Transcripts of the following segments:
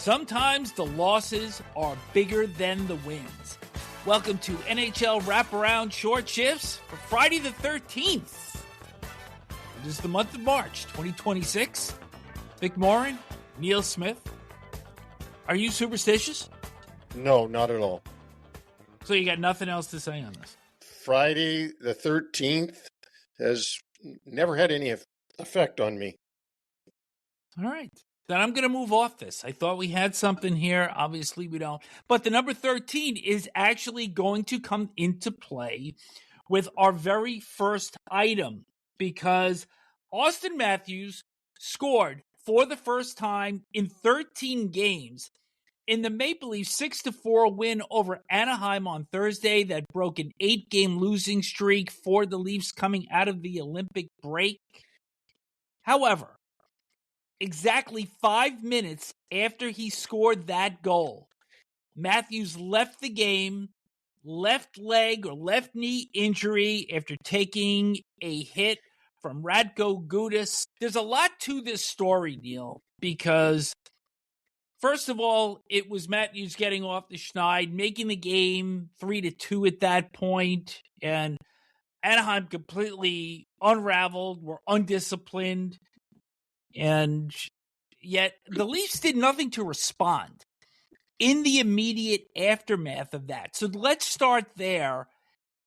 Sometimes the losses are bigger than the wins. Welcome to NHL Wraparound Short Shifts for Friday the 13th. It is the month of March, 2026. Vic Morren, Neil Smith. Are you superstitious? No, not at all. So you got nothing else to say on this? Friday the 13th has never had any effect on me. All right. Then I'm going to move off this. I thought we had something here. Obviously, we don't. But the number 13 is actually going to come into play with our very first item because Auston Matthews scored for the first time in 13 games in the Maple Leafs 6-4 win over Anaheim on Thursday that broke an 8-game losing streak for the Leafs coming out of the Olympic break. However, exactly 5 minutes after he scored that goal, Matthews left the game, left leg or left knee injury after taking a hit from Radko Gudas. There's a lot to this story, Neil, because first of all, it was Matthews getting off the schneid, making the game 3-2 at that point, and Anaheim completely unraveled, were undisciplined, and yet the Leafs did nothing to respond in the immediate aftermath of that. So let's start there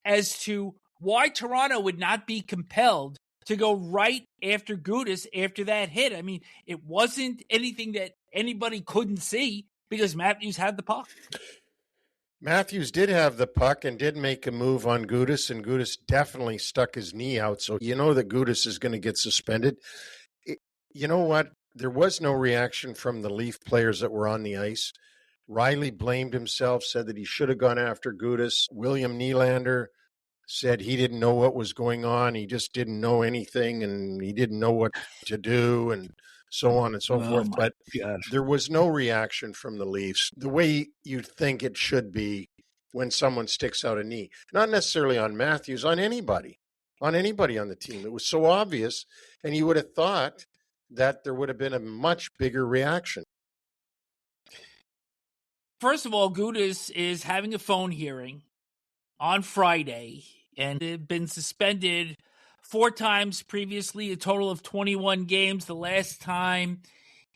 as to why Toronto would not be compelled to go right after Gudas after that hit. I mean, it wasn't anything that anybody couldn't see because Matthews had the puck. Matthews did have the puck and did make a move on Gudas, and Gudas definitely stuck his knee out. So you know that Gudas is going to get suspended. You know what? There was no reaction from the Leaf players that were on the ice. Riley blamed himself, said that he should have gone after Gudas. William Nylander said he didn't know what was going on. He just didn't know anything, and he didn't know what to do, and so on and so forth. But there was no reaction from the Leafs, the way you'd think it should be when someone sticks out a knee. Not necessarily on Matthews, on anybody on the team. It was so obvious, and you would have thought that there would have been a much bigger reaction. First of all, Gudas is having a phone hearing on Friday and had been suspended 4 times previously, a total of 21 games. The last time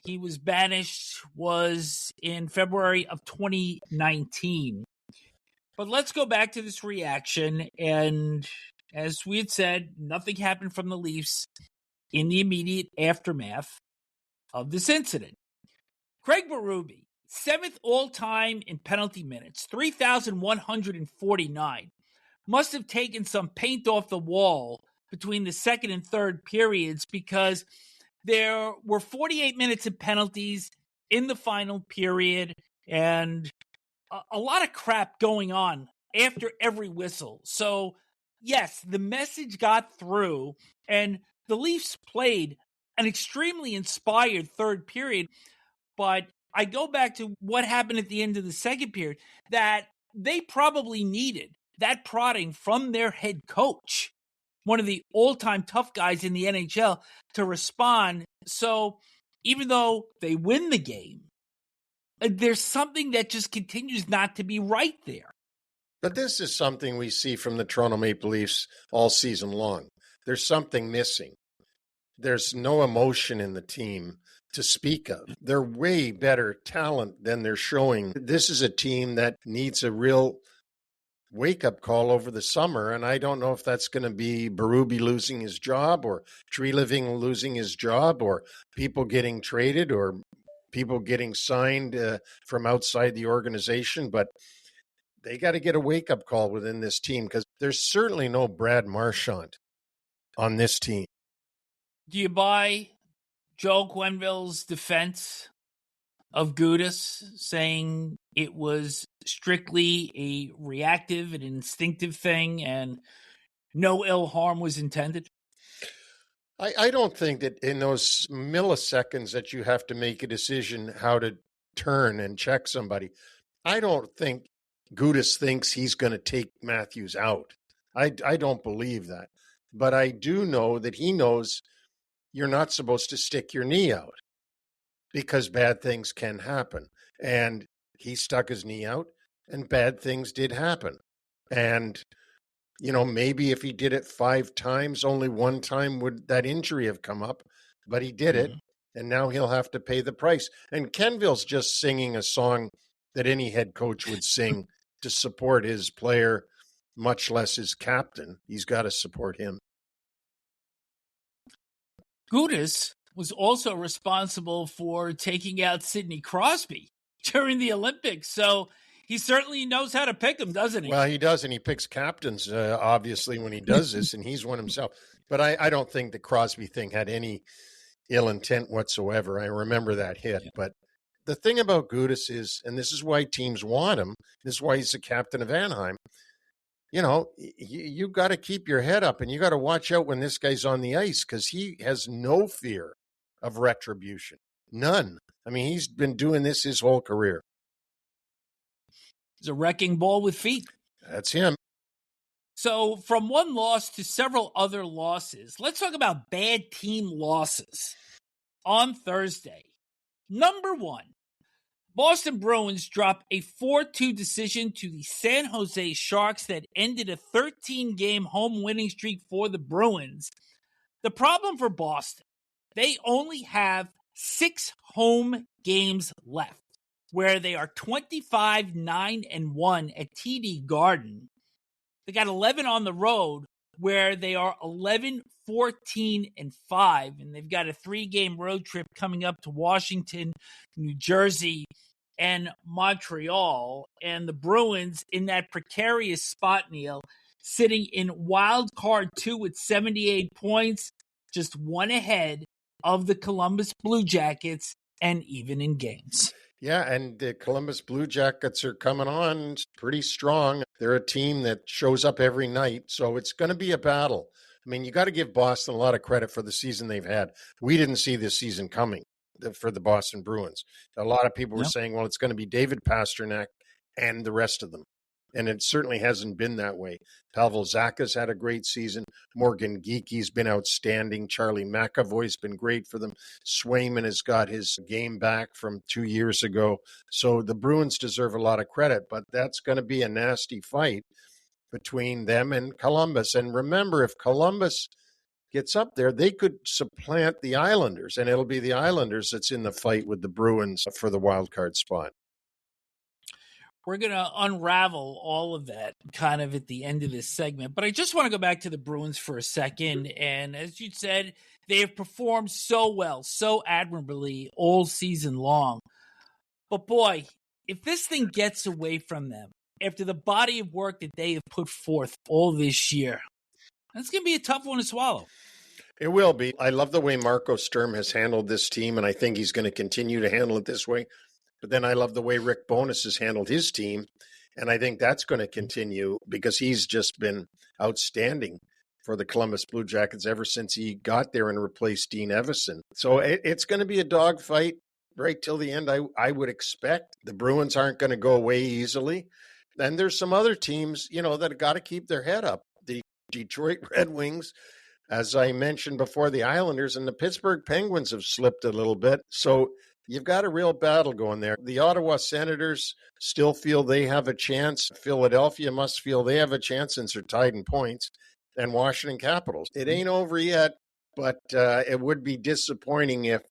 he was banished was in February of 2019. But let's go back to this reaction. And as we had said, nothing happened from the Leafs in the immediate aftermath of this incident. Craig Berube, 7th all-time in penalty minutes, 3,149. Must have taken some paint off the wall between the second and third periods because there were 48 minutes of penalties in the final period and a lot of crap going on after every whistle. So, yes, the message got through, and the Leafs played an extremely inspired third period, but I go back to what happened at the end of the second period, that they probably needed that prodding from their head coach, one of the all-time tough guys in the NHL, to respond. So even though they win the game, there's something that just continues not to be right there. But this is something we see from the Toronto Maple Leafs all season long. There's something missing. There's no emotion in the team to speak of. They're way better talent than they're showing. This is a team that needs a real wake-up call over the summer, and I don't know if that's going to be Berube losing his job or Treliving losing his job or people getting traded or people getting signed from outside the organization, but they got to get a wake-up call within this team because there's certainly no Brad Marchand on this team. Do you buy Joel Quenneville's defense of Gudas, saying it was strictly a reactive and instinctive thing and no ill harm was intended? I don't think that in those milliseconds that you have to make a decision how to turn and check somebody, I don't think Gudas thinks he's going to take Matthews out. I don't believe that. But I do know that he knows you're not supposed to stick your knee out. because bad things can happen. And he stuck his knee out, and bad things did happen. And, maybe if he did it 5 times, only one time would that injury have come up, but he did it, and now he'll have to pay the price. And Kenville's just singing a song that any head coach would sing to support his player, much less his captain. He's got to support him. Gudas was also responsible for taking out Sidney Crosby during the Olympics. So he certainly knows how to pick him, doesn't he? Well, he does, and he picks captains, obviously, when he does this, and he's one himself. But I don't think the Crosby thing had any ill intent whatsoever. I remember that hit. Yeah. But the thing about Gudas is, and this is why teams want him, this is why he's the captain of Anaheim, you got to keep your head up, and you got to watch out when this guy's on the ice, because he has no fear of retribution. None. I mean, he's been doing this his whole career. He's a wrecking ball with feet. That's him. So from one loss to several other losses, let's talk about bad team losses. On Thursday, number 1, Boston Bruins dropped a 4-2 decision to the San Jose Sharks that ended a 13-game home winning streak for the Bruins. The problem for Boston, they only have 6 home games left, where they are 25-9-1 at TD Garden. They got 11 on the road, where they are 11-14-5, and they've got a 3-game road trip coming up to Washington, New Jersey, and Montreal. And the Bruins in that precarious spot, Neil, sitting in wild card 2 with 78 points, just one ahead of the Columbus Blue Jackets, and even in games. Yeah, and the Columbus Blue Jackets are coming on pretty strong. They're a team that shows up every night, so it's going to be a battle. I mean, you got to give Boston a lot of credit for the season they've had. We didn't see this season coming for the Boston Bruins. A lot of people were saying, well, it's going to be David Pastrnak and the rest of them. And it certainly hasn't been that way. Pavel Zacha's had a great season. Morgan Geekie's been outstanding. Charlie McAvoy's been great for them. Swayman has got his game back from 2 years ago. So the Bruins deserve a lot of credit, but that's going to be a nasty fight between them and Columbus. And remember, if Columbus gets up there, they could supplant the Islanders, and it'll be the Islanders that's in the fight with the Bruins for the wild card spot. We're going to unravel all of that kind of at the end of this segment. But I just want to go back to the Bruins for a second. And as you said, they have performed so well, so admirably all season long. But boy, if this thing gets away from them after the body of work that they have put forth all this year, that's going to be a tough one to swallow. It will be. I love the way Marco Sturm has handled this team, and I think he's going to continue to handle it this way. But then I love the way Rick Bowness has handled his team, and I think that's going to continue because he's just been outstanding for the Columbus Blue Jackets ever since he got there and replaced Dean Evison. So it's going to be a dogfight right till the end, I would expect. The Bruins aren't going to go away easily. Then there's some other teams, that have got to keep their head up. The Detroit Red Wings, as I mentioned before, the Islanders, and the Pittsburgh Penguins have slipped a little bit. So you've got a real battle going there. The Ottawa Senators still feel they have a chance. Philadelphia must feel they have a chance since they're tied in points. And Washington Capitals. It ain't over yet, but it would be disappointing if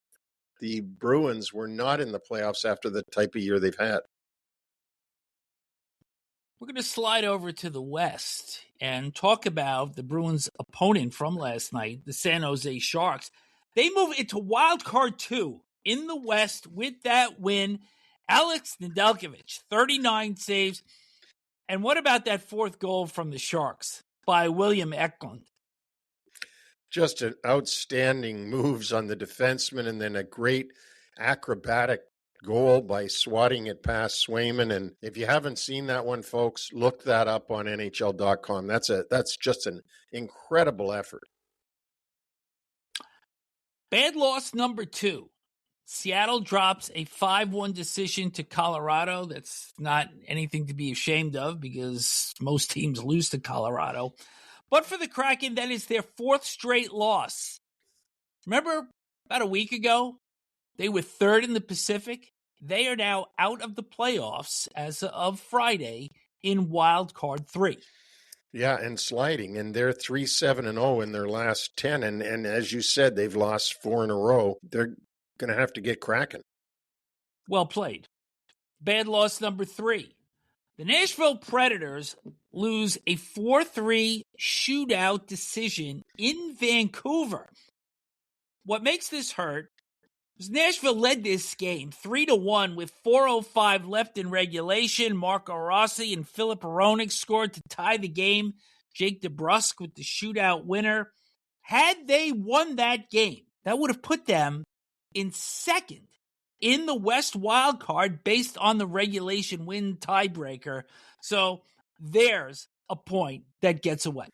the Bruins were not in the playoffs after the type of year they've had. We're going to slide over to the West and talk about the Bruins' opponent from last night, the San Jose Sharks. They move into wild card 2 in the West with that win. Alex Nedeljkovic, 39 saves. And what about that fourth goal from the Sharks by William Eklund? Just an outstanding moves on the defenseman, and then a great acrobatic goal by swatting it past Swayman. And if you haven't seen that one, folks, look that up on NHL.com. That's just an incredible effort. Bad loss number 2. Seattle drops a 5-1 decision to Colorado. That's not anything to be ashamed of because most teams lose to Colorado. But for the Kraken, that is their 4th straight loss. Remember about a week ago, They were third in the Pacific. They are now out of the playoffs as of Friday in wild card 3. Yeah, and sliding, and they're 3-7-0 in their last 10, and as you said, they've lost 4 in a row. They're going to have to get cracking. Well played. Bad loss number 3. The Nashville Predators lose a 4-3 shootout decision in Vancouver. What makes this hurt is Nashville led this game 3-1 with 4:05 left in regulation. Marco Rossi and Filip Hronek scored to tie the game. Jake DeBrusk with the shootout winner. Had they won that game, that would have put them in second in the West wild card based on the regulation win tiebreaker. So there's a point that gets away.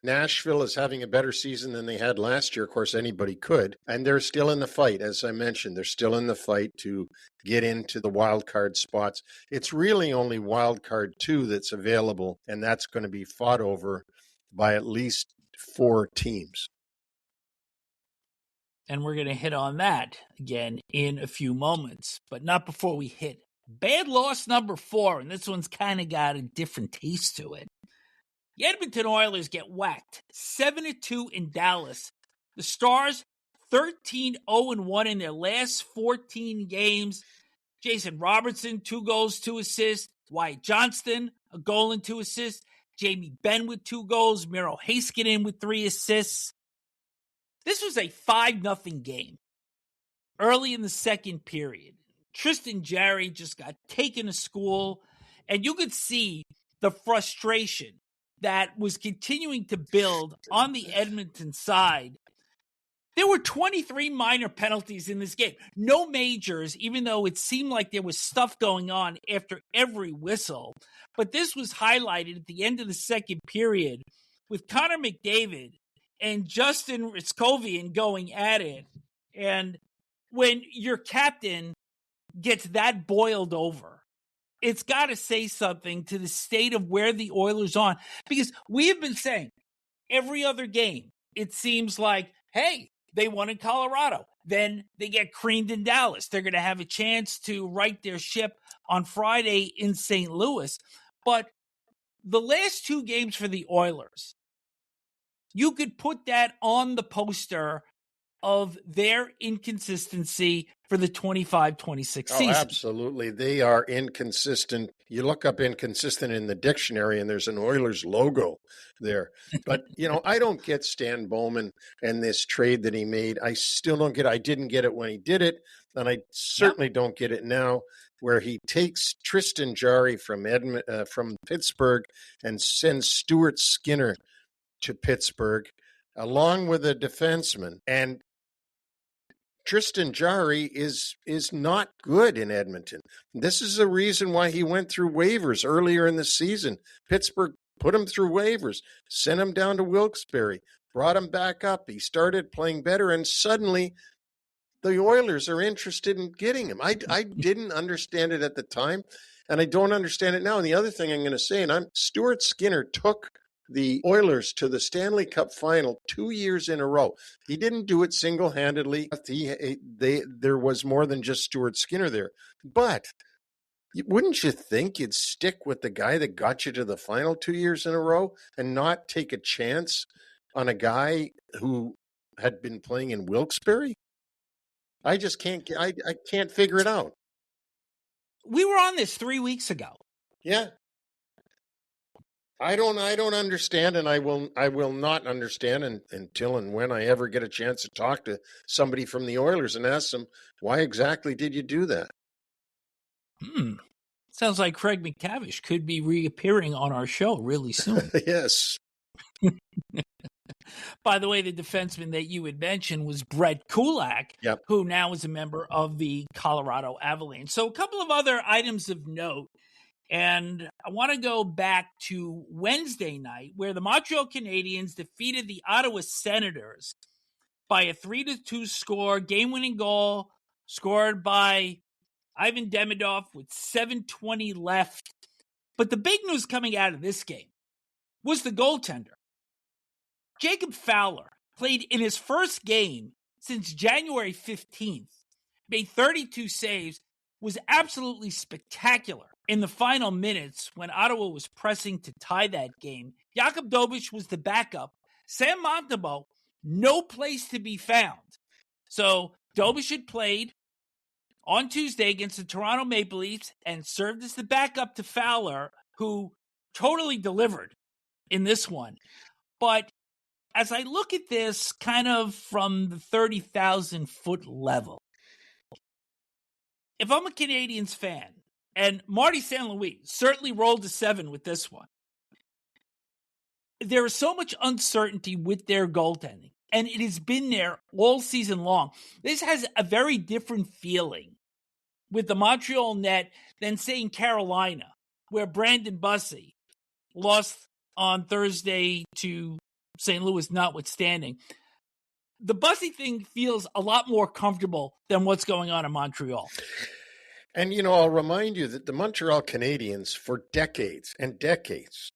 Nashville is having a better season than they had last year. Of course, anybody could. And they're still in the fight. As I mentioned, they're still in the fight to get into the wild card spots. It's really only wild card 2 that's available, and that's going to be fought over by at least 4 teams. And we're going to hit on that again in a few moments, but not before we hit bad loss number 4. And this one's kind of got a different taste to it. The Edmonton Oilers get whacked 7-2 in Dallas. The Stars 13-0-1 in their last 14 games. Jason Robertson, 2 goals, 2 assists. Wyatt Johnston, a goal and 2 assists. Jamie Benn with 2 goals. Miro Heiskanen with 3 assists. This was a 5-0 game early in the second period. Tristan Jarry just got taken to school, and you could see the frustration that was continuing to build on the Edmonton side. There were 23 minor penalties in this game. No majors, even though it seemed like there was stuff going on after every whistle. But this was highlighted at the end of the second period with Connor McDavid and Justin Ristkovian going at it. And when your captain gets that boiled over, it's got to say something to the state of where the Oilers are. Because we have been saying every other game, it seems like, hey, they won in Colorado. Then they get creamed in Dallas. They're going to have a chance to right their ship on Friday in St. Louis. But the last 2 games for the Oilers, you could put that on the poster of their inconsistency for the 25-26 season. Absolutely. They are inconsistent. You look up inconsistent in the dictionary and there's an Oilers logo there. But, I don't get Stan Bowman and this trade that he made. I still don't get it. I didn't get it when he did it, and I certainly don't get it now, where he takes Tristan Jarry from Pittsburgh and sends Stuart Skinner to Pittsburgh along with a defenseman. And Tristan Jarry is not good in Edmonton. This is the reason why he went through waivers earlier in the season. Pittsburgh put him through waivers, sent him down to Wilkes-Barre, brought him back up. He started playing better, and suddenly the Oilers are interested in getting him. I didn't understand it at the time, and I don't understand it now. And the other thing I'm going to say, Stuart Skinner took the Oilers to the Stanley Cup final 2 years in a row. He didn't do it single-handedly. There was more than just Stuart Skinner there. But wouldn't you think you'd stick with the guy that got you to the final 2 years in a row and not take a chance on a guy who had been playing in Wilkes-Barre? I just can't figure it out. We were on this 3 weeks ago. Yeah. I don't understand, and I will not understand until and when I ever get a chance to talk to somebody from the Oilers and ask them, why exactly did you do that? Sounds like Craig McTavish could be reappearing on our show really soon. Yes. By the way, the defenseman that you had mentioned was Brett Kulak, who now is a member of the Colorado Avalanche. So a couple of other items of note. And I want to go back to Wednesday night, where the Montreal Canadiens defeated the Ottawa Senators by a 3-2 score, game-winning goal scored by Ivan Demidov with 7:20 left. But the big news coming out of this game was the goaltender. Jacob Fowler played in his first game since January 15th, made 32 saves, was absolutely spectacular. In the final minutes, when Ottawa was pressing to tie that game, Jakub Dobich was the backup. Sam Montembeault, no place to be found. So Dobich had played on Tuesday against the Toronto Maple Leafs and served as the backup to Fowler, who totally delivered in this one. But as I look at this kind of from the 30,000-foot level, if I'm a Canadiens fan, and Marty St. Louis certainly rolled a 7 with this one, there is so much uncertainty with their goaltending, and it has been there all season long. This has a very different feeling with the Montreal net than, say, in Carolina, where Brandon Bussey lost on Thursday to St. Louis notwithstanding. The Bussey thing feels a lot more comfortable than what's going on in Montreal. And, I'll remind you that the Montreal Canadiens, for decades and decades,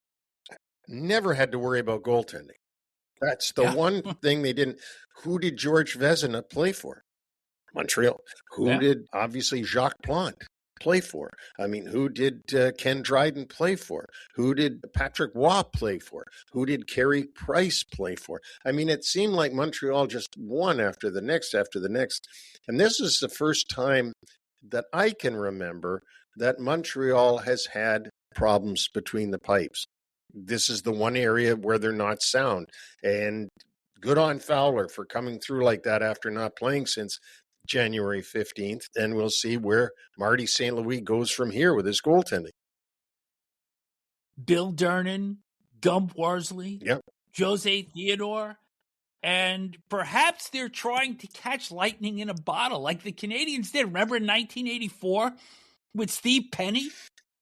never had to worry about goaltending. That's the one thing they didn't. Who did George Vezina play for? Montreal. Who did, obviously, Jacques Plante play for? I mean, who did Ken Dryden play for? Who did Patrick Waugh play for? Who did Carey Price play for? I mean, it seemed like Montreal just one after the next after the next. And this is the first time that I can remember that Montreal has had problems between the pipes. This is the one area where they're not sound. And good on Fowler for coming through like that after not playing since January 15th. And we'll see where Marty St. Louis goes from here with his goaltending. Bill Dernan, Gump Worsley, Jose Theodore, and perhaps they're trying to catch lightning in a bottle like the Canadiens did. Remember in 1984 with Steve Penney,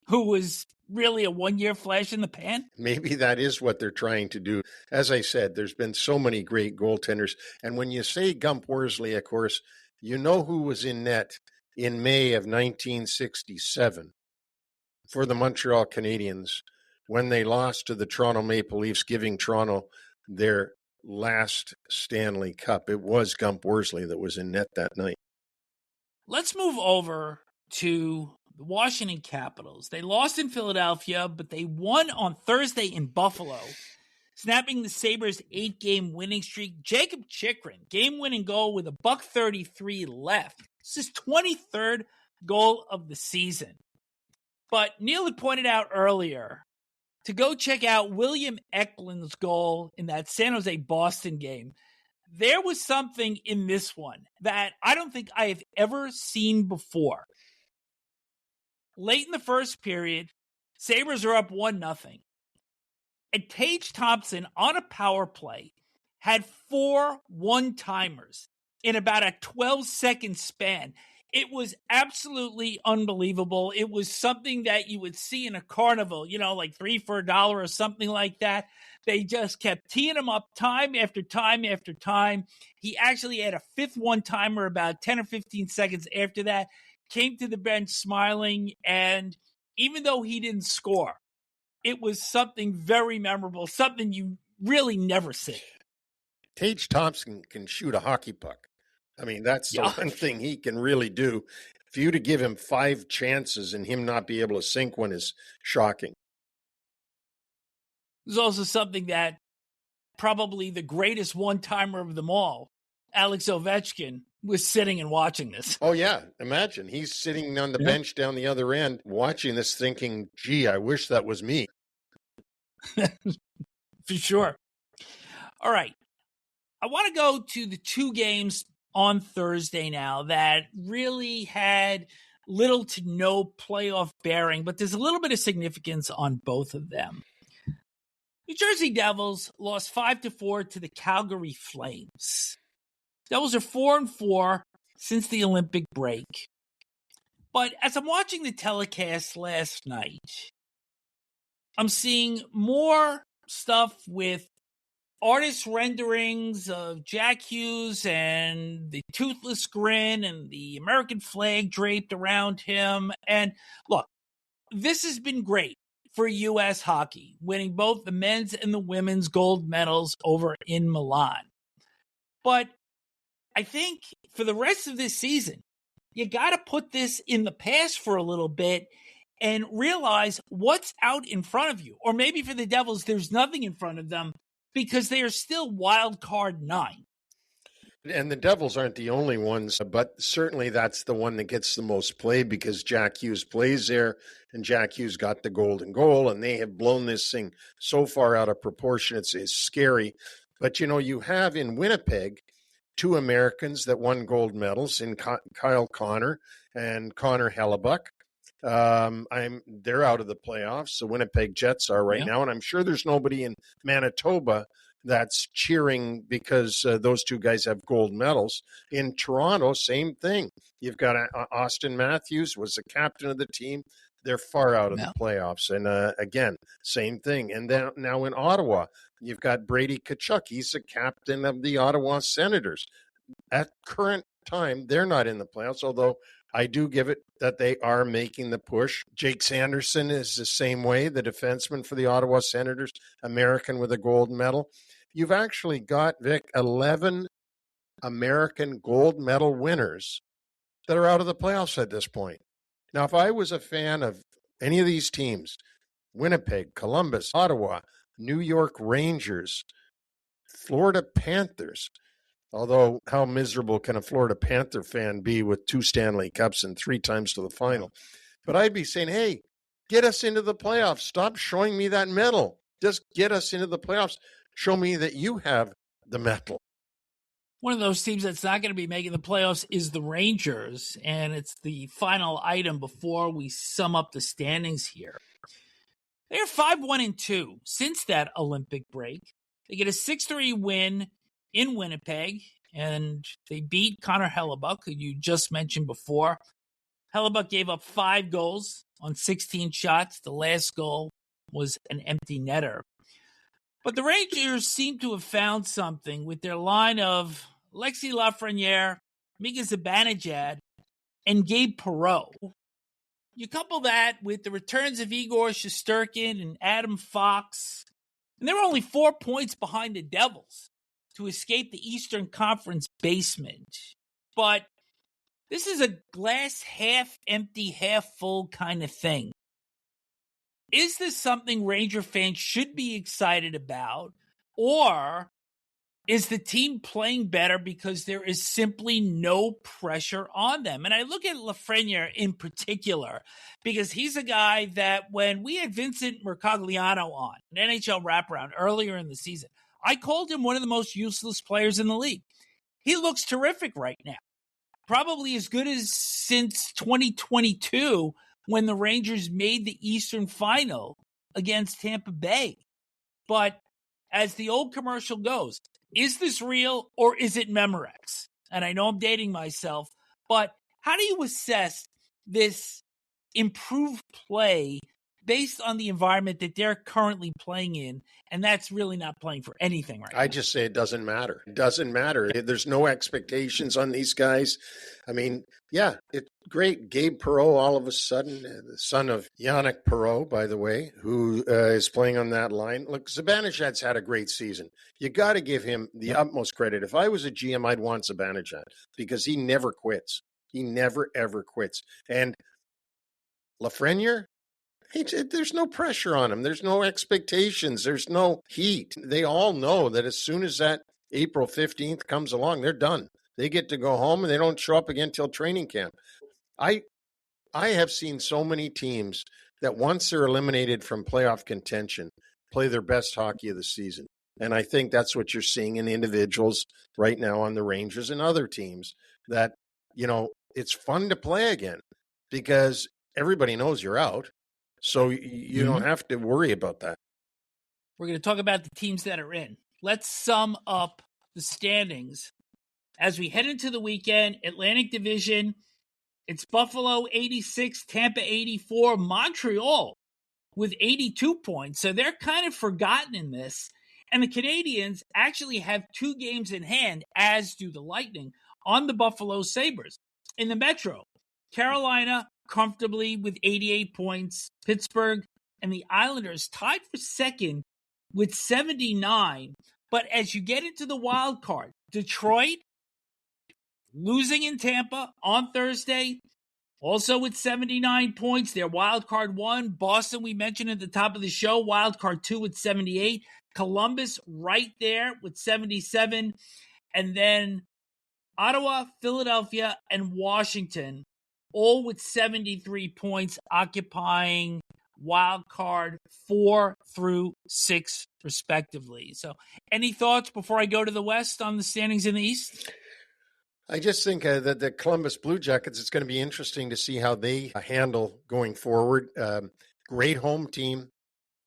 who was really a one-year flash in the pan? Maybe that is what they're trying to do. As I said, there's been so many great goaltenders. And when you say Gump Worsley, of course, you know who was in net in May of 1967 for the Montreal Canadiens when they lost to the Toronto Maple Leafs, giving Toronto their last Stanley Cup. It was Gump Worsley that was in net that night. Let's move over to the Washington Capitals. They lost in Philadelphia, but they won on Thursday in Buffalo, snapping the Sabres' 8-game winning streak. Jacob Chychrun, game-winning goal with $1:33 left. This is his 23rd goal of the season. But Neil had pointed out earlier to go check out William Eklund's goal in that San Jose-Boston game. There was something in this one that I don't think I have ever seen before. Late in the first period, Sabres are up 1-0. And Tage Thompson, on a power play, had 4 one-timers in about a 12-second span. It was absolutely unbelievable. It was something that you would see in a carnival, like 3 for $1 or something like that. They just kept teeing him up time after time after time. He actually had a 5th one-timer about 10 or 15 seconds after that, came to the bench smiling, and even though he didn't score, it was something very memorable, something you really never see. Tage Thompson can shoot a hockey puck. I mean, that's the one thing he can really do. For you to give him 5 chances and him not be able to sink one is shocking. There's also something that probably the greatest one-timer of them all, Alex Ovechkin, was sitting and watching this. Oh, yeah. Imagine. He's sitting on the bench down the other end watching this thinking, gee, I wish that was me. For sure. All right. I want to go to the 2 games on Thursday now that really had little to no playoff bearing, but there's a little bit of significance on both of them. New Jersey Devils lost 5-4 to the Calgary Flames. Devils are 4-4 since the Olympic break. But as I'm watching the telecast last night, I'm seeing more stuff with artist renderings of Jack Hughes and the toothless grin and the American flag draped around him. And look, this has been great for U.S. hockey, winning both the men's and the women's gold medals over in Milan. But I think for the rest of this season, you got to put this in the past for a little bit and realize what's out in front of you. Or maybe for the Devils, there's nothing in front of them because they are still wild card 9. And the Devils aren't the only ones, but certainly that's the one that gets the most play because Jack Hughes plays there, and Jack Hughes got the golden goal, and they have blown this thing so far out of proportion. It's scary. But, you have in Winnipeg 2 Americans that won gold medals in Kyle Connor and Connor Hellebuck. They're out of the playoffs. The Winnipeg Jets are right now, and I'm sure there's nobody in Manitoba that's cheering because those 2 guys have gold medals. In Toronto, same thing. You've got Auston Matthews was the captain of the team. They're far out of the playoffs. And again, same thing. And then now in Ottawa, you've got Brady Tkachuk. He's the captain of the Ottawa Senators. At current time, they're not in the playoffs, although I do give it that they are making the push. Jake Sanderson is the same way, the defenseman for the Ottawa Senators, American with a gold medal. You've actually got, Vic, 11 American gold medal winners that are out of the playoffs at this point. Now, if I was a fan of any of these teams, Winnipeg, Columbus, Ottawa, New York Rangers, Florida Panthers, although how miserable can a Florida Panther fan be with 2 Stanley Cups and 3 times to the final? But I'd be saying, hey, get us into the playoffs. Stop showing me that medal. Just get us into the playoffs. Show me that you have the medal. One of those teams that's not going to be making the playoffs is the Rangers, and it's the final item before we sum up the standings here. They're 5-1-2 since that Olympic break. They get a 6-3 win in Winnipeg, and they beat Connor Hellebuck, who you just mentioned before. Hellebuck gave up 5 goals on 16 shots. The last goal was an empty netter. But the Rangers seem to have found something with their line of Louis Lafreniere, Mika Zibanejad, and Gabe Perreault. You couple that with the returns of Igor Shesterkin and Adam Fox, and they're only 4 points behind the Devils to escape the Eastern Conference basement. But this is a glass half empty, half full kind of thing. Is this something Ranger fans should be excited about, or is the team playing better because there is simply no pressure on them? And I look at Lafreniere in particular because he's a guy that when we had Vincent Mercogliano on an NHL Wraparound earlier in the season, I called him one of the most useless players in the league. He looks terrific right now, probably as good as since 2022 when the Rangers made the Eastern Final against Tampa Bay. But as the old commercial goes, is this real or is it Memorex? And I know I'm dating myself, but how do you assess this improved play based on the environment that they're currently playing in? And that's really not playing for anything right now. I just say it doesn't matter. It doesn't matter. There's no expectations on these guys. I mean, yeah, it's great. Gabe Perreault, all of a sudden, the son of Yannick Perreault, by the way, who is playing on that line. Look, Zibanejad's had a great season. You got to give him the utmost credit. If I was a GM, I'd want Zibanejad because he never quits. He never, ever quits. And Lafreniere, there's no pressure on him. There's no expectations. There's no heat. They all know that as soon as that April 15th comes along, they're done. They get to go home and they don't show up again till training camp. I have seen so many teams that once they're eliminated from playoff contention, play their best hockey of the season. And I think that's what you're seeing in individuals right now on the Rangers and other teams that, it's fun to play again because everybody knows you're out. So you don't have to worry about that. We're going to talk about the teams that are in. Let's sum up the standings. As we head into the weekend, Atlantic Division, it's Buffalo 86, Tampa 84, Montreal with 82 points. So they're kind of forgotten in this. And the Canadiens actually have 2 games in hand, as do the Lightning, on the Buffalo Sabres. In the Metro, Carolina comfortably with 88 points. Pittsburgh and the Islanders tied for second with 79. But as you get into the wild card, Detroit losing in Tampa on Thursday, also with 79 points. Their wild card 1. Boston, we mentioned at the top of the show, wild card 2 with 78. Columbus right there with 77. And then Ottawa, Philadelphia, and Washington, all with 73 points, occupying wild card 4 through 6, respectively. So, any thoughts before I go to the West on the standings in the East? I just think that the Columbus Blue Jackets, it's going to be interesting to see how they handle going forward. Great home team,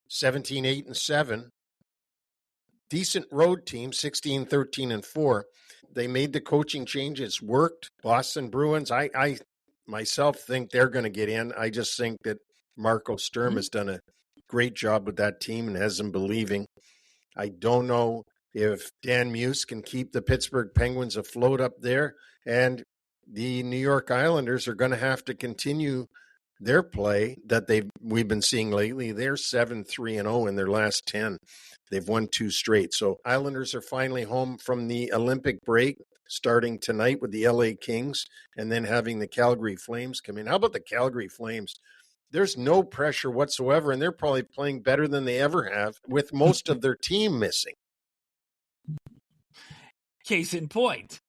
17-8-7. Decent road team, 16-13-4. They made the coaching changes, worked. Boston Bruins, I myself think they're going to get in. I just think that Marco Sturm has done a great job with that team and has them believing. I don't know if Dan Muse can keep the Pittsburgh Penguins afloat up there, and the New York Islanders are going to have to continue their play that we've been seeing lately. They're 7-3-0 in their last 10. They've won 2 straight. So Islanders are finally home from the Olympic break, starting tonight with the LA Kings and then having the Calgary Flames come in. How about the Calgary Flames? There's no pressure whatsoever, and they're probably playing better than they ever have with most of their team missing. Case in point,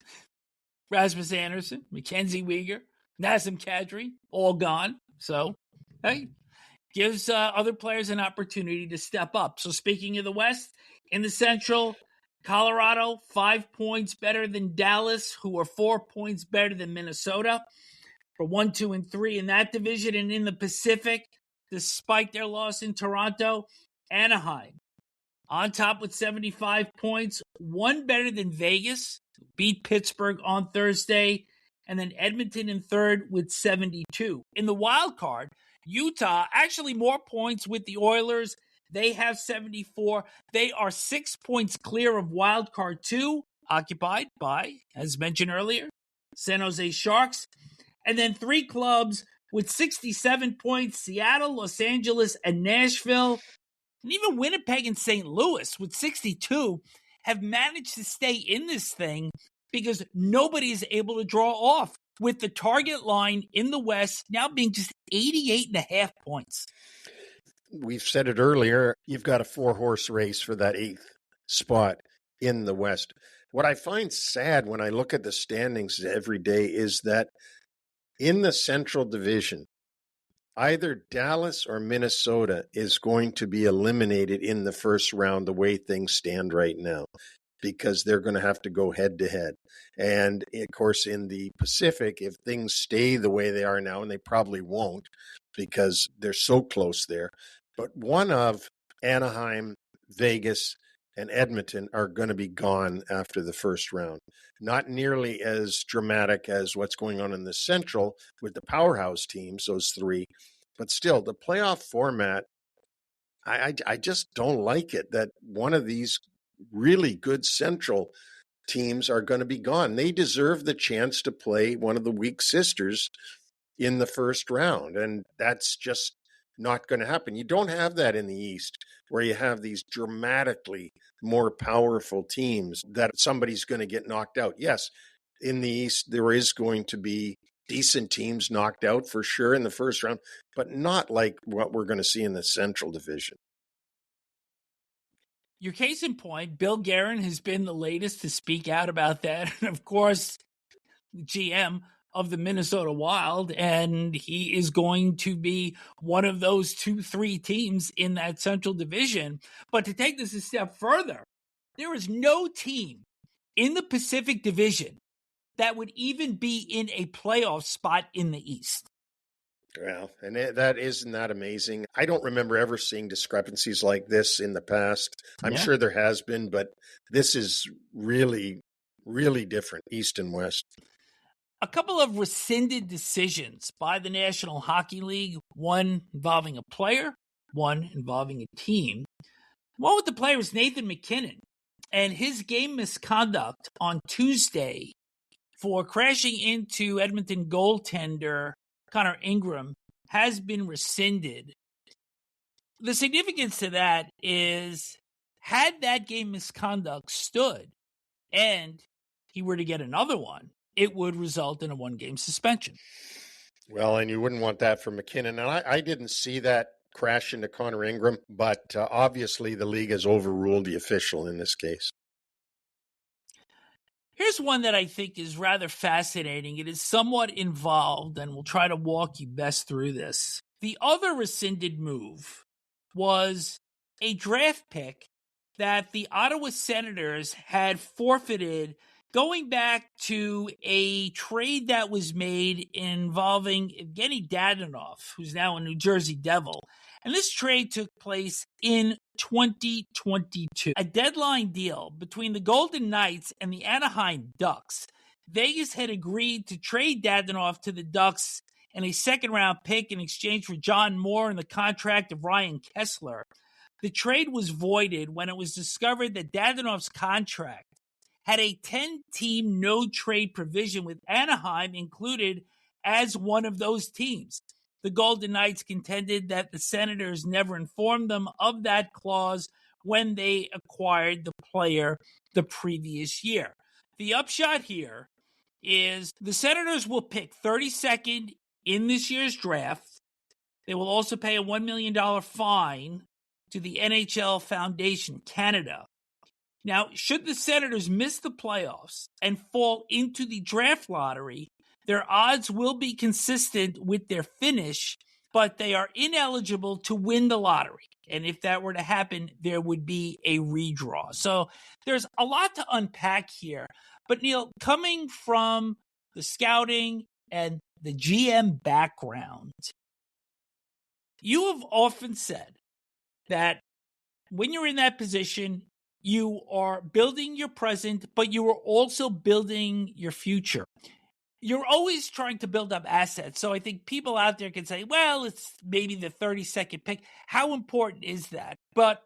Rasmus Anderson, Mackenzie Weegar, Nazem Kadri, all gone. So, hey, gives other players an opportunity to step up. So speaking of the West, in the Central, Colorado, 5 points better than Dallas, who are 4 points better than Minnesota for 1, 2, and 3 in that division. And in the Pacific, despite their loss in Toronto, Anaheim on top with 75 points, 1 better than Vegas, beat Pittsburgh on Thursday, and then Edmonton in third with 72. In the wild card, Utah, actually more points with the Oilers. They have 74. They are 6 points clear of wild card 2, occupied by, as mentioned earlier, San Jose Sharks. And then 3 clubs with 67 points, Seattle, Los Angeles, and Nashville. And even Winnipeg and St. Louis with 62 have managed to stay in this thing because nobody is able to draw off, with the target line in the West now being just 88.5 points. We've said it earlier, you've got a 4-horse race for that 8th spot in the West. What I find sad when I look at the standings every day is that in the Central Division, either Dallas or Minnesota is going to be eliminated in the first round the way things stand right now, because they're going to have to go head-to-head. And, of course, in the Pacific, if things stay the way they are now, and they probably won't because they're so close there, but one of Anaheim, Vegas, and Edmonton are going to be gone after the first round. Not nearly as dramatic as what's going on in the Central with the powerhouse teams, those 3. But still, the playoff format, I just don't like it, that one of these really good Central teams are going to be gone. They deserve the chance to play one of the weak sisters in the first round, and that's just not going to happen. You don't have that in the East, where you have these dramatically more powerful teams that somebody's going to get knocked out. Yes, in the East, there is going to be decent teams knocked out for sure in the first round, but not like what we're going to see in the Central Division. Your case in point, Bill Guerin has been the latest to speak out about that. And of course, the GM of the Minnesota Wild, and he is going to be one of those 2-3 teams in that Central Division. But to take this a step further, there is no team in the Pacific Division that would even be in a playoff spot in the East. Well, and that isn't that amazing. I don't remember ever seeing discrepancies like this in the past. I'm sure there has been, but this is really, really different, East and West. A couple of rescinded decisions by the National Hockey League, one involving a player, one involving a team. One with the player was Nathan McKinnon, and his game misconduct on Tuesday for crashing into Edmonton goaltender Connor Ingram has been rescinded. The significance to that is, had that game misconduct stood and he were to get another one, it would result in a 1-game suspension. Well, and you wouldn't want that for McKinnon. And I didn't see that crash into Connor Ingram, but obviously the league has overruled the official in this case. Here's one that I think is rather fascinating. It is somewhat involved, and we'll try to walk you best through this. The other rescinded move was a draft pick that the Ottawa Senators had forfeited going back to a trade that was made involving Evgeny Dadonov, who's now a New Jersey Devil. And this trade took place in 2022. A deadline deal between the Golden Knights and the Anaheim Ducks. Vegas had agreed to trade Dadonov to the Ducks and a second-round pick in exchange for John Moore and the contract of Ryan Kessler. The trade was voided when it was discovered that Dadonov's contract had a 10-team no-trade provision with Anaheim included as one of those teams. The Golden Knights contended that the Senators never informed them of that clause when they acquired the player the previous year. The upshot here is the Senators will pick 32nd in this year's draft. They will also pay a $1 million fine to the NHL Foundation Canada. Now, should the Senators miss the playoffs and fall into the draft lottery, their odds will be consistent with their finish, but they are ineligible to win the lottery. And if that were to happen, there would be a redraw. So there's a lot to unpack here. But Neil, coming from the scouting and the GM background, you have often said that when you're in that position, you are building your present, but you are also building your future. You're always trying to build up assets. So I think people out there can say, well, it's maybe the 32nd pick. How important is that? But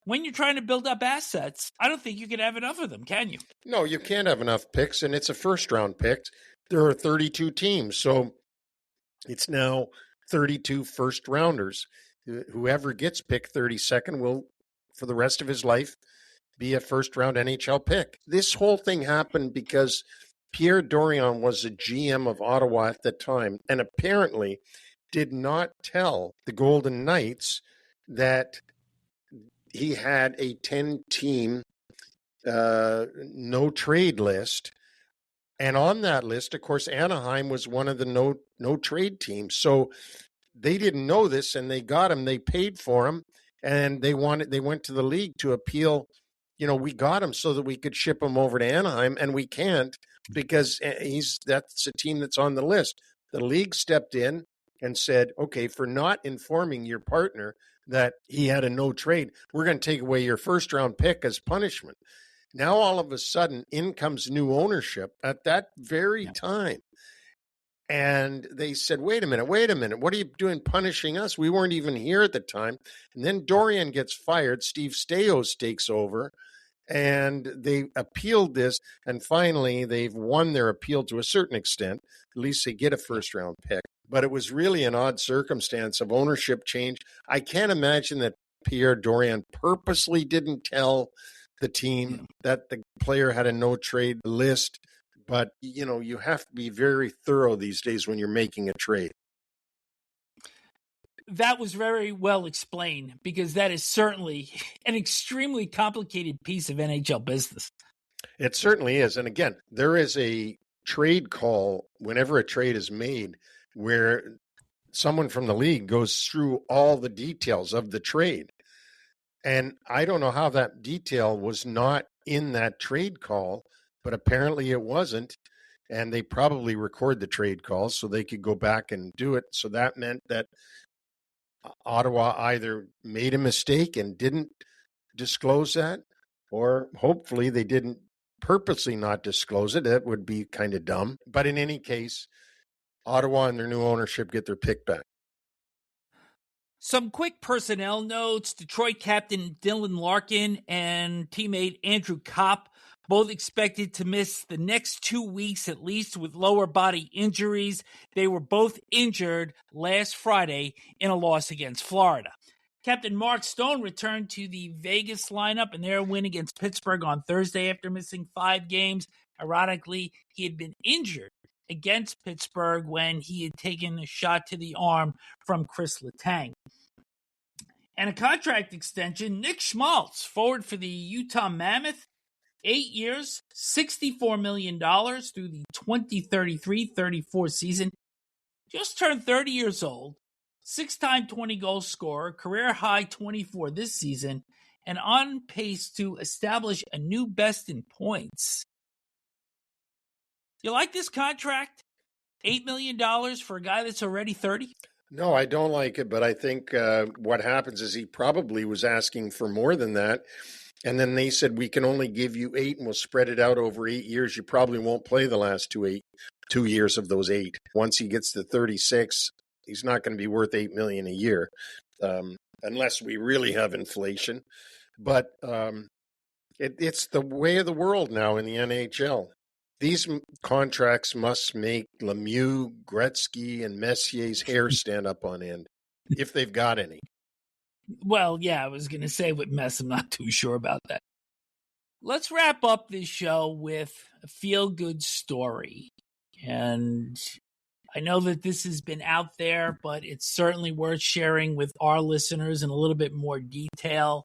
when you're trying to build up assets, I don't think you can have enough of them, can you? No, you can't have enough picks, and it's a first-round pick. There are 32 teams, so it's now 32 first-rounders. Whoever gets picked 32nd will, for the rest of his life, be a first-round NHL pick. This whole thing happened because Pierre Dorion was a GM of Ottawa at the time and apparently did not tell the Golden Knights that he had a 10-team no-trade list. And on that list, of course, Anaheim was one of the no-trade teams. So they didn't know this, and they got him. They paid for him, and they went to the league to appeal. You know, we got him so that we could ship him over to Anaheim, and we can't because that's a team that's on the list. The league stepped in and said, okay, for not informing your partner that he had a no trade, we're going to take away your first round pick as punishment. Now, all of a sudden, in comes new ownership at that very time. And they said, wait a minute, what are you doing punishing us? We weren't even here at the time. And then Dorion gets fired. Steve Stajos takes over. And they appealed this, and finally they've won their appeal to a certain extent. At least they get a first-round pick. But it was really an odd circumstance of ownership change. I can't imagine that Pierre Dorion purposely didn't tell the team that the player had a no-trade list. But, you know, you have to be very thorough these days when you're making a trade. That was very well explained because that is certainly an extremely complicated piece of NHL business. It certainly is. And again, there is a trade call whenever a trade is made where someone from the league goes through all the details of the trade. And I don't know how that detail was not in that trade call, but apparently it wasn't. And they probably record the trade calls so they could go back and do it. So that meant that Ottawa either made a mistake and didn't disclose that, or hopefully they didn't purposely not disclose it. That would be kind of dumb. But in any case, Ottawa and their new ownership get their pick back. Some quick personnel notes. Detroit captain Dylan Larkin and teammate Andrew Kopp both expected to miss the next 2 weeks at least with lower body injuries. They were both injured last Friday in a loss against Florida. Captain Mark Stone returned to the Vegas lineup in their win against Pittsburgh on Thursday after missing 5 games. Ironically, he had been injured against Pittsburgh when he had taken a shot to the arm from Chris Letang. And a contract extension, Nick Schmaltz, forward for the Utah Mammoth, 8 years, $64 million through the 2033-34 season. Just turned 30 years old, 6-time 20-goal scorer, career high 24 this season, and on pace to establish a new best in points. You like this contract? $8 million for a guy that's already 30? No, I don't like it, but I think what happens is he probably was asking for more than that. And then they said, we can only give you 8 and we'll spread it out over 8 years. You probably won't play the last 2 years of those 8. Once he gets to 36, he's not going to be worth $8 million a year, unless we really have inflation. But it's the way of the world now in the NHL. These contracts must make Lemieux, Gretzky, and Messier's hair stand up on end, if they've got any. Well, yeah, I was going to say with Mess, I'm not too sure about that. Let's wrap up this show with a feel-good story. And I know that this has been out there, but it's certainly worth sharing with our listeners in a little bit more detail.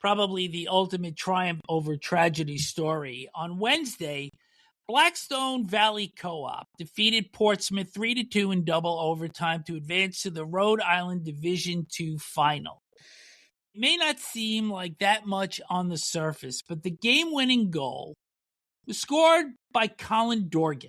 Probably the ultimate triumph over tragedy story. On Wednesday, Blackstone Valley Co-op defeated Portsmouth 3-2 in double overtime to advance to the Rhode Island Division II final. It may not seem like that much on the surface, but the game-winning goal was scored by Colin Dorgan.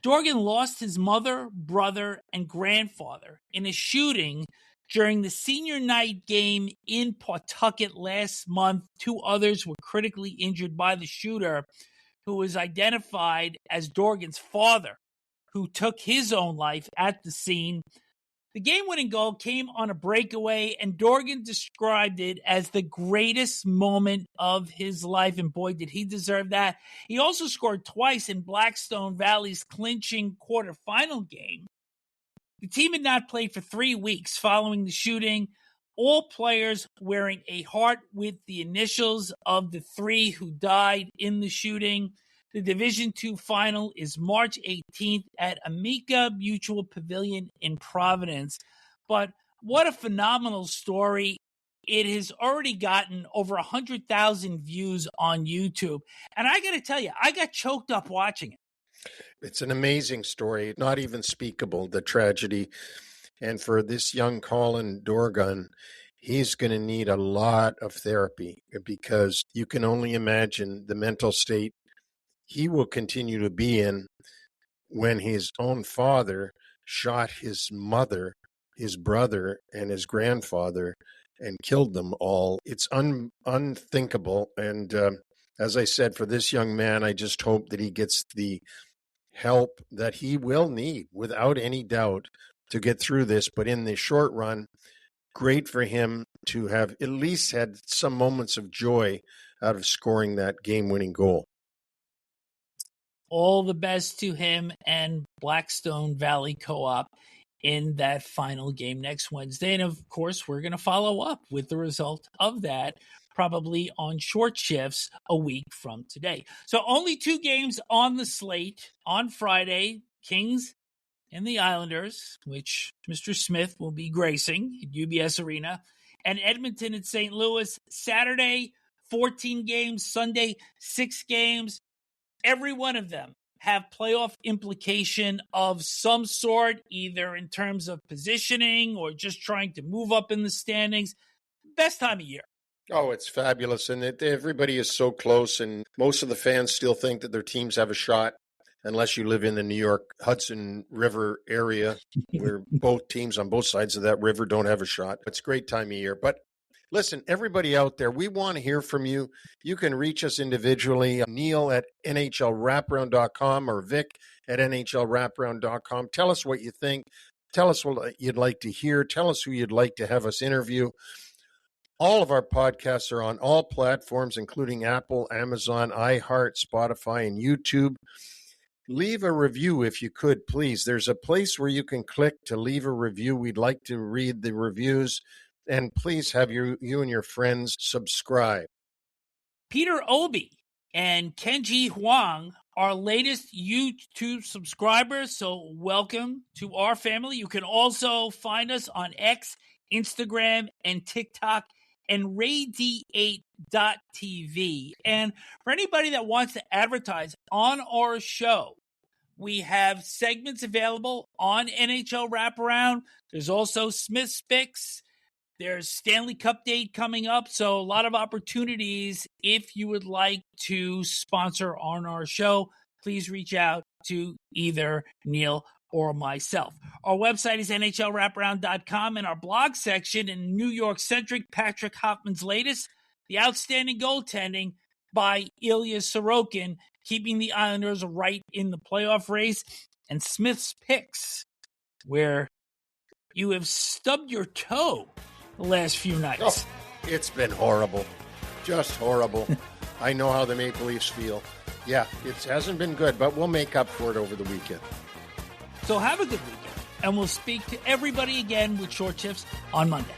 Dorgan lost his mother, brother, and grandfather in a shooting during the senior night game in Pawtucket last month. 2 others were critically injured by the shooter, who was identified as Dorgan's father, who took his own life at the scene. The game-winning goal came on a breakaway, and Dorgan described it as the greatest moment of his life, and boy, did he deserve that. He also scored twice in Blackstone Valley's clinching quarterfinal game. The team had not played for 3 weeks following the shooting, all players wearing a heart with the initials of the 3 who died in the shooting. The Division II final is March 18th at Amica Mutual Pavilion in Providence. But what a phenomenal story. It has already gotten over 100,000 views on YouTube. And I got to tell you, I got choked up watching it. It's an amazing story, not even speakable, the tragedy. And for this young Colin Dorgan, he's going to need a lot of therapy, because you can only imagine the mental state he will continue to be in when his own father shot his mother, his brother, and his grandfather and killed them all. It's unthinkable. And as I said, for this young man, I just hope that he gets the help that he will need, without any doubt, to get through this. But in the short run, great for him to have at least had some moments of joy out of scoring that game-winning goal. All the best to him and Blackstone Valley Co-op in that final game next Wednesday. And of course, we're going to follow up with the result of that, probably on short shifts a week from today. So only 2 games on the slate on Friday, Kings and the Islanders, which Mr. Smith will be gracing at UBS Arena, and Edmonton and St. Louis. Saturday, 14 games. Sunday, 6 games. Every one of them have playoff implication of some sort, either in terms of positioning or just trying to move up in the standings. Best time of year. Oh, it's fabulous. And everybody is so close, and most of the fans still think that their teams have a shot, unless you live in the New York Hudson River area, where both teams on both sides of that river don't have a shot. It's a great time of year. But listen, everybody out there, we want to hear from you. You can reach us individually, Neil at NHLWraparound.com or Vic at NHLWraparound.com. Tell us what you think. Tell us what you'd like to hear. Tell us who you'd like to have us interview. All of our podcasts are on all platforms, including Apple, Amazon, iHeart, Spotify, and YouTube. Leave a review if you could, please. There's a place where you can click to leave a review. We'd like to read the reviews. And please have you and your friends subscribe. Peter Obi and Kenji Huang, our latest YouTube subscriber. So welcome to our family. You can also find us on X, Instagram, and TikTok, and Radi8.tv. And for anybody that wants to advertise on our show, we have segments available on NHL Wraparound. There's also sPix. There's Stanley Cup date coming up, so a lot of opportunities. If you would like to sponsor on our show, please reach out to either Neil or myself. Our website is NHLWraparound.com, and our blog section in New York-centric Patrick Hoffman's latest, the outstanding goaltending by Ilya Sorokin, keeping the Islanders right in the playoff race, and Smith's Picks, where you have stubbed your toe the last few nights. Oh, it's been horrible. Just horrible. I know how the Maple Leafs feel. Yeah, it hasn't been good, but we'll make up for it over the weekend. So have a good weekend, and we'll speak to everybody again with Short Shifts on Monday.